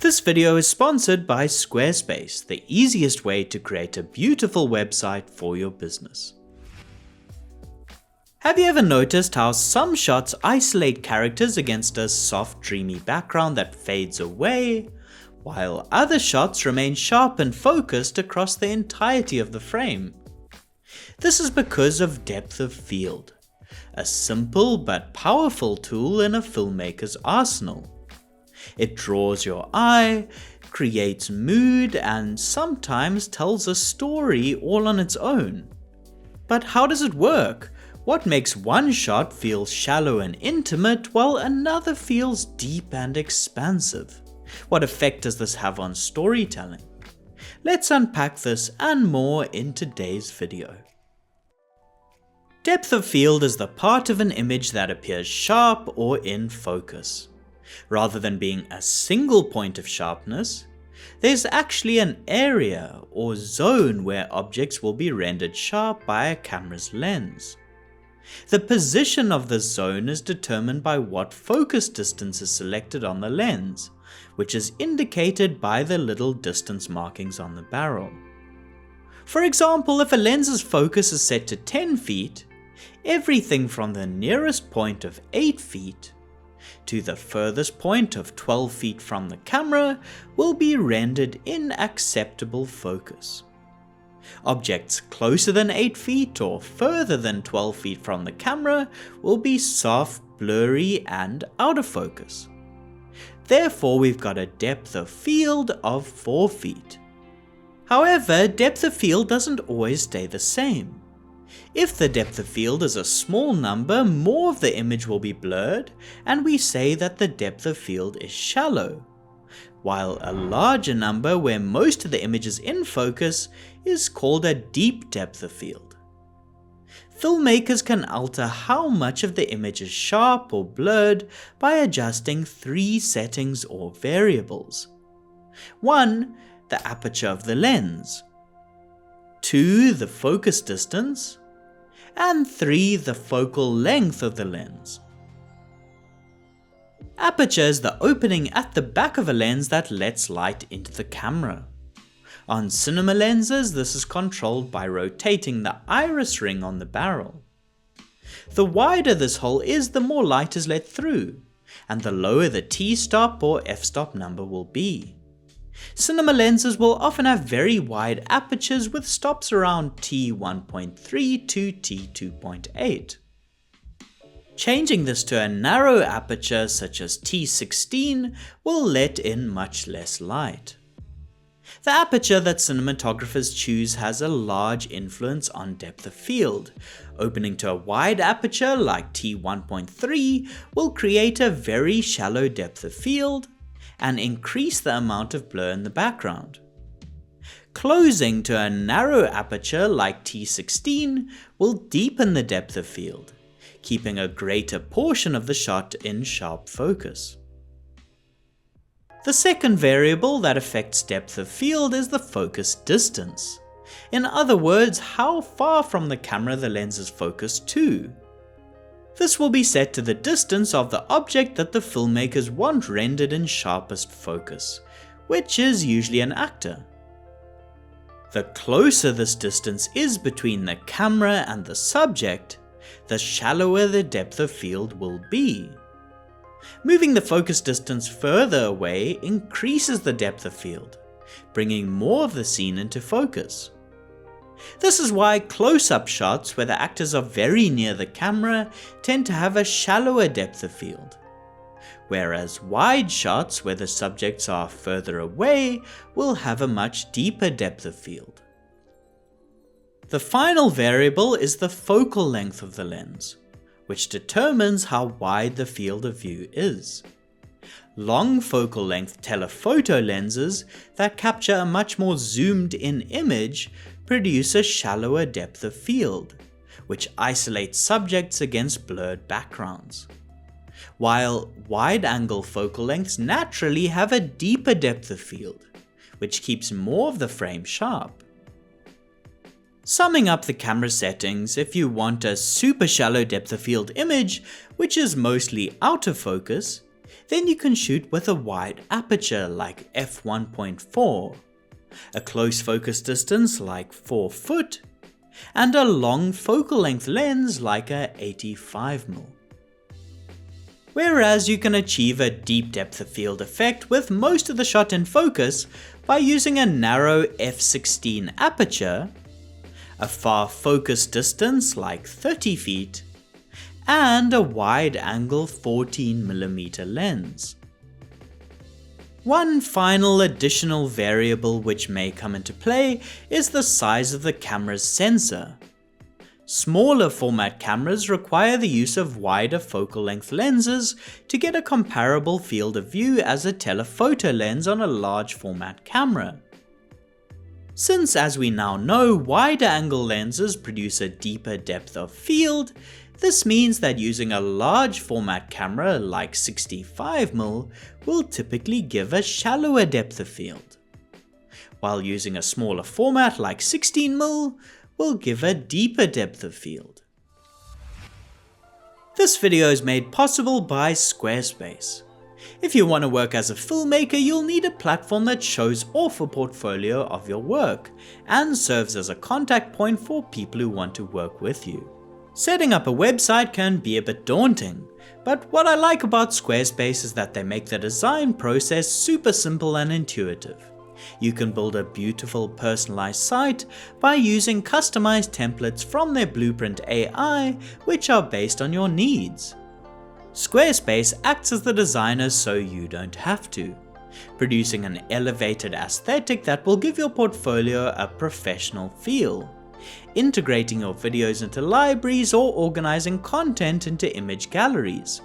This video is sponsored by Squarespace, the easiest way to create a beautiful website for your business. Have you ever noticed how some shots isolate characters against a soft, dreamy background that fades away, while other shots remain sharp and focused across the entirety of the frame? This is because of depth of field, a simple but powerful tool in a filmmaker's arsenal. It draws your eye, creates mood, and sometimes tells a story all on its own. But how does it work? What makes one shot feel shallow and intimate while another feels deep and expansive? What effect does this have on storytelling? Let's unpack this and more in today's video. Depth of field is the part of an image that appears sharp or in focus. Rather than being a single point of sharpness, there's actually an area or zone where objects will be rendered sharp by a camera's lens. The position of this zone is determined by what focus distance is selected on the lens, which is indicated by the little distance markings on the barrel. For example, if a lens's focus is set to 10 feet, everything from the nearest point of 8 feet to the furthest point of 12 feet from the camera will be rendered in acceptable focus. Objects closer than 8 feet or further than 12 feet from the camera will be soft, blurry, and out of focus. Therefore, we've got a depth of field of 4 feet. However, depth of field doesn't always stay the same. If the depth of field is a small number, more of the image will be blurred, and we say that the depth of field is shallow, while a larger number where most of the image is in focus is called a deep depth of field. Filmmakers can alter how much of the image is sharp or blurred by adjusting 3 settings or variables. 1. The aperture of the lens. 2. The focus distance. And 3. The focal length of the lens. Aperture is the opening at the back of a lens that lets light into the camera. On cinema lenses, this is controlled by rotating the iris ring on the barrel. The wider this hole is, the more light is let through, and the lower the t-stop or f-stop number will be. Cinema lenses will often have very wide apertures with stops around t1.3 to t2.8. Changing this to a narrow aperture such as t16 will let in much less light. The aperture that cinematographers choose has a large influence on depth of field. Opening to a wide aperture like t1.3 will create a very shallow depth of field and increase the amount of blur in the background. Closing to a narrow aperture like t16 will deepen the depth of field, keeping a greater portion of the shot in sharp focus. The second variable that affects depth of field is the focus distance. In other words, how far from the camera the lens is focused to. This will be set to the distance of the object that the filmmakers want rendered in sharpest focus, which is usually an actor. The closer this distance is between the camera and the subject, the shallower the depth of field will be. Moving the focus distance further away increases the depth of field, bringing more of the scene into focus. This is why close-up shots where the actors are very near the camera tend to have a shallower depth of field, whereas wide shots where the subjects are further away will have a much deeper depth of field. The final variable is the focal length of the lens, which determines how wide the field of view is. Long focal length telephoto lenses that capture a much more zoomed in image produce a shallower depth of field, which isolates subjects against blurred backgrounds, while wide-angle focal lengths naturally have a deeper depth of field, which keeps more of the frame sharp. Summing up the camera settings, if you want a super shallow depth of field image, which is mostly out of focus, Then you can shoot with a wide aperture like f1.4, a close focus distance like 4 foot, and a long focal length lens like a 85mm. Whereas you can achieve a deep depth of field effect with most of the shot in focus by using a narrow f16 aperture, a far focus distance like 30 feet, and a wide angle 14mm lens. One final additional variable which may come into play is the size of the camera's sensor. Smaller format cameras require the use of wider focal length lenses to get a comparable field of view as a telephoto lens on a large format camera. Since, as we now know, wider angle lenses produce a deeper depth of field, this means that using a large format camera like 65mm will typically give a shallower depth of field, while using a smaller format like 16mm will give a deeper depth of field. This video is made possible by Squarespace. If you want to work as a filmmaker, you'll need a platform that shows off a portfolio of your work and serves as a contact point for people who want to work with you. Setting up a website can be a bit daunting, but what I like about Squarespace is that they make the design process super simple and intuitive. You can build a beautiful personalized site by using customized templates from their Blueprint AI, which are based on your needs. Squarespace acts as the designer so you don't have to, producing an elevated aesthetic that will give your portfolio a professional feel, integrating your videos into libraries or organizing content into image galleries.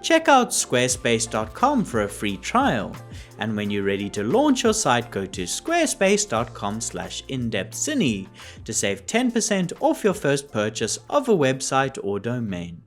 Check out squarespace.com for a free trial, and when you're ready to launch your site, go to squarespace.com/indepthcine to save 10% off your first purchase of a website or domain.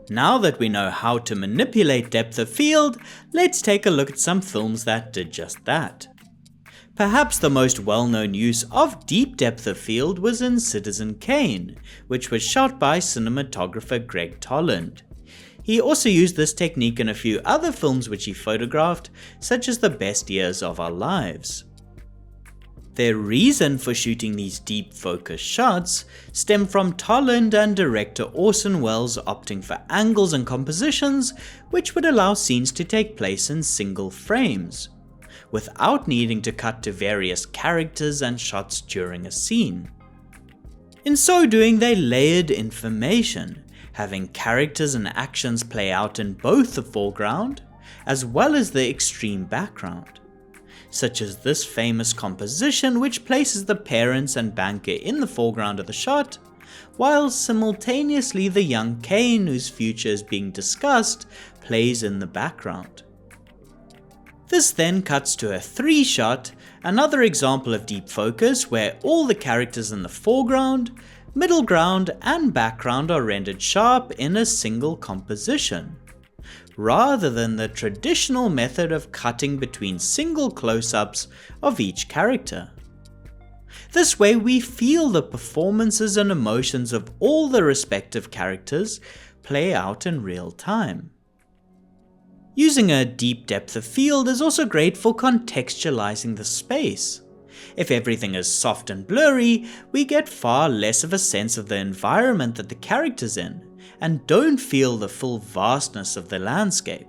Now that we know how to manipulate depth of field, let's take a look at some films that did just that. Perhaps the most well-known use of deep depth of field was in Citizen Kane, which was shot by cinematographer Greg Toland. He also used this technique in a few other films which he photographed, such as The Best Years of Our Lives. Their reason for shooting these deep focus shots stemmed from Toland and director Orson Welles opting for angles and compositions which would allow scenes to take place in single frames, without needing to cut to various characters and shots during a scene. In so doing, they layered information, having characters and actions play out in both the foreground as well as the extreme background, such as this famous composition which places the parents and banker in the foreground of the shot, while simultaneously the young Kane, whose future is being discussed, plays in the background. This then cuts to a 3-shot, another example of deep focus where all the characters in the foreground, middle ground and background are rendered sharp in a single composition, rather than the traditional method of cutting between single close-ups of each character. This way we feel the performances and emotions of all the respective characters play out in real time. Using a deep depth of field is also great for contextualizing the space. If everything is soft and blurry, we get far less of a sense of the environment that the character's in, and don't feel the full vastness of the landscape.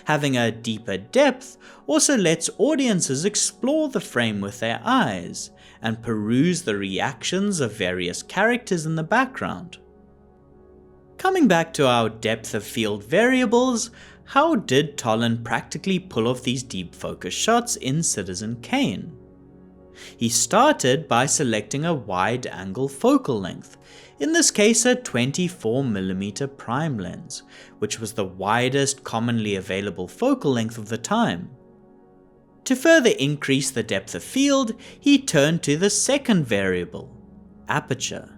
Having a deeper depth also lets audiences explore the frame with their eyes, and peruse the reactions of various characters in the background. Coming back to our depth of field variables, how did Toland practically pull off these deep focus shots in Citizen Kane? He started by selecting a wide angle focal length, in this case a 24mm prime lens, which was the widest commonly available focal length of the time. To further increase the depth of field, he turned to the second variable, aperture.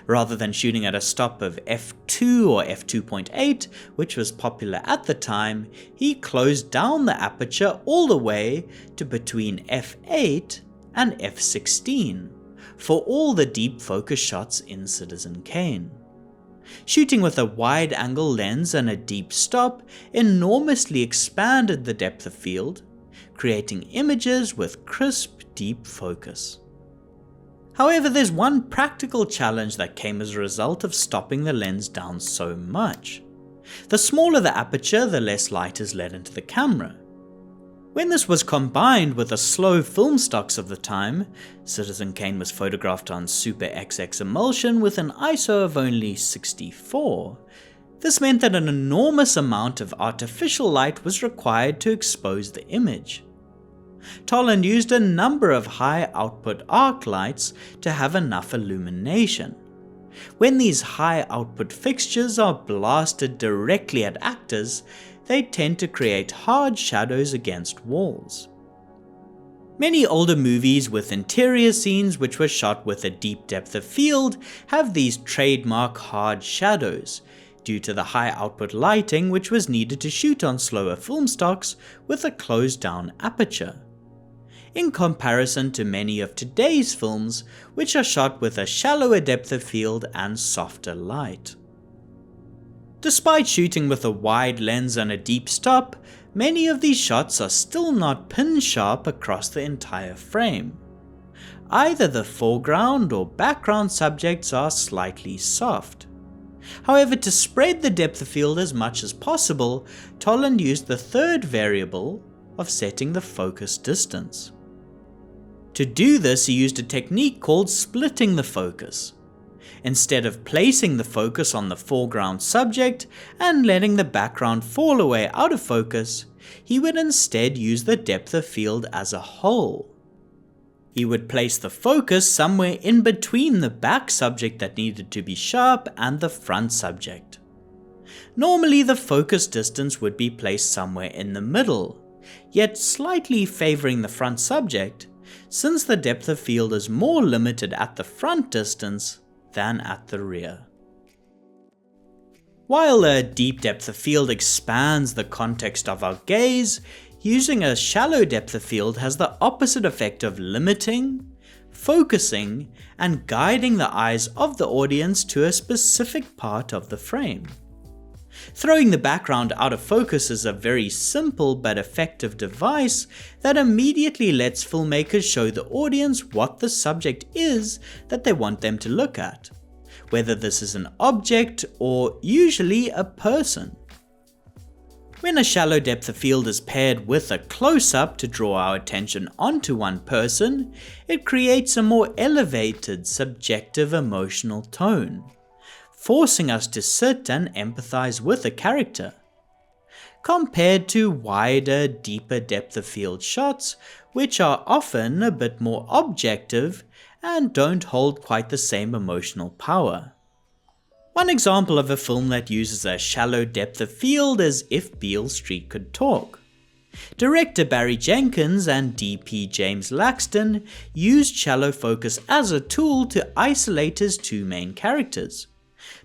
Rather than shooting at a stop of f2 or f2.8, which was popular at the time, he closed down the aperture all the way to between f8 and f16 for all the deep focus shots in Citizen Kane. Shooting with a wide-angle lens and a deep stop enormously expanded the depth of field, creating images with crisp, deep focus. However, there's one practical challenge that came as a result of stopping the lens down so much. The smaller the aperture, the less light is let into the camera. When this was combined with the slow film stocks of the time, Citizen Kane was photographed on Super XX emulsion with an ISO of only 64. This meant that an enormous amount of artificial light was required to expose the image. Toland used a number of high output arc lights to have enough illumination. When these high output fixtures are blasted directly at actors, they tend to create hard shadows against walls. Many older movies with interior scenes which were shot with a deep depth of field have these trademark hard shadows, due to the high output lighting which was needed to shoot on slower film stocks with a closed down aperture, in comparison to many of today's films which are shot with a shallower depth of field and softer light. Despite shooting with a wide lens and a deep stop, many of these shots are still not pin sharp across the entire frame. Either the foreground or background subjects are slightly soft. However, to spread the depth of field as much as possible, Toland used the third variable of setting the focus distance. To do this, he used a technique called splitting the focus. Instead of placing the focus on the foreground subject and letting the background fall away out of focus, he would instead use the depth of field as a whole. He would place the focus somewhere in between the back subject that needed to be sharp and the front subject. Normally the focus distance would be placed somewhere in the middle, yet slightly favoring the front subject, since the depth of field is more limited at the front distance than at the rear. While a deep depth of field expands the context of our gaze, using a shallow depth of field has the opposite effect of limiting, focusing, and guiding the eyes of the audience to a specific part of the frame. Throwing the background out of focus is a very simple but effective device that immediately lets filmmakers show the audience what the subject is that they want them to look at, whether this is an object or usually a person. When a shallow depth of field is paired with a close-up to draw our attention onto one person, it creates a more elevated, subjective emotional tone, forcing us to sit and empathize with a character, compared to wider, deeper depth of field shots, which are often a bit more objective and don't hold quite the same emotional power. One example of a film that uses a shallow depth of field is If Beale Street Could Talk. Director Barry Jenkins and DP James Laxton used shallow focus as a tool to isolate his two main characters,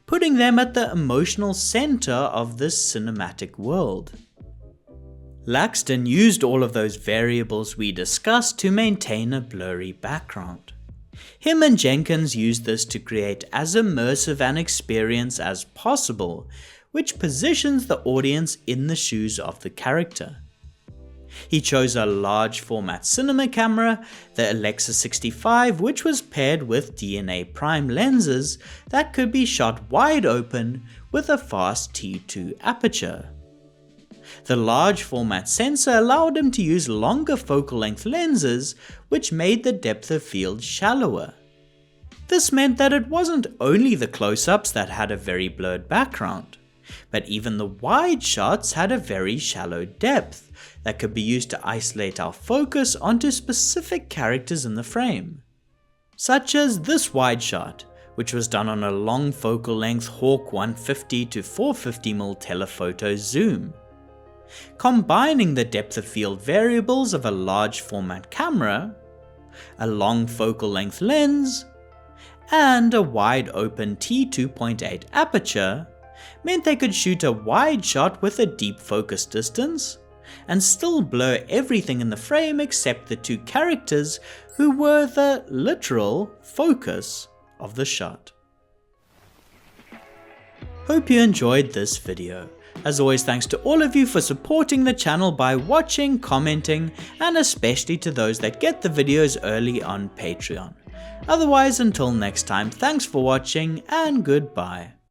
putting them at the emotional center of this cinematic world. Laxton used all of those variables we discussed to maintain a blurry background. Him and Jenkins used this to create as immersive an experience as possible, which positions the audience in the shoes of the character. He chose a large format cinema camera, the Alexa 65, which was paired with DNA prime lenses that could be shot wide open with a fast T2 aperture. The large format sensor allowed him to use longer focal length lenses, which made the depth of field shallower. This meant that it wasn't only the close-ups that had a very blurred background, but even the wide shots had a very shallow depth that could be used to isolate our focus onto specific characters in the frame. Such as this wide shot, which was done on a long focal length Hawk 150 to 450mm telephoto zoom. Combining the depth of field variables of a large format camera, a long focal length lens, and a wide open t2.8 aperture meant they could shoot a wide shot with a deep focus distance and still blur everything in the frame except the two characters who were the literal focus of the shot. Hope you enjoyed this video. As always, thanks to all of you for supporting the channel by watching, commenting, and especially to those that get the videos early on Patreon. Otherwise, until next time, thanks for watching and goodbye.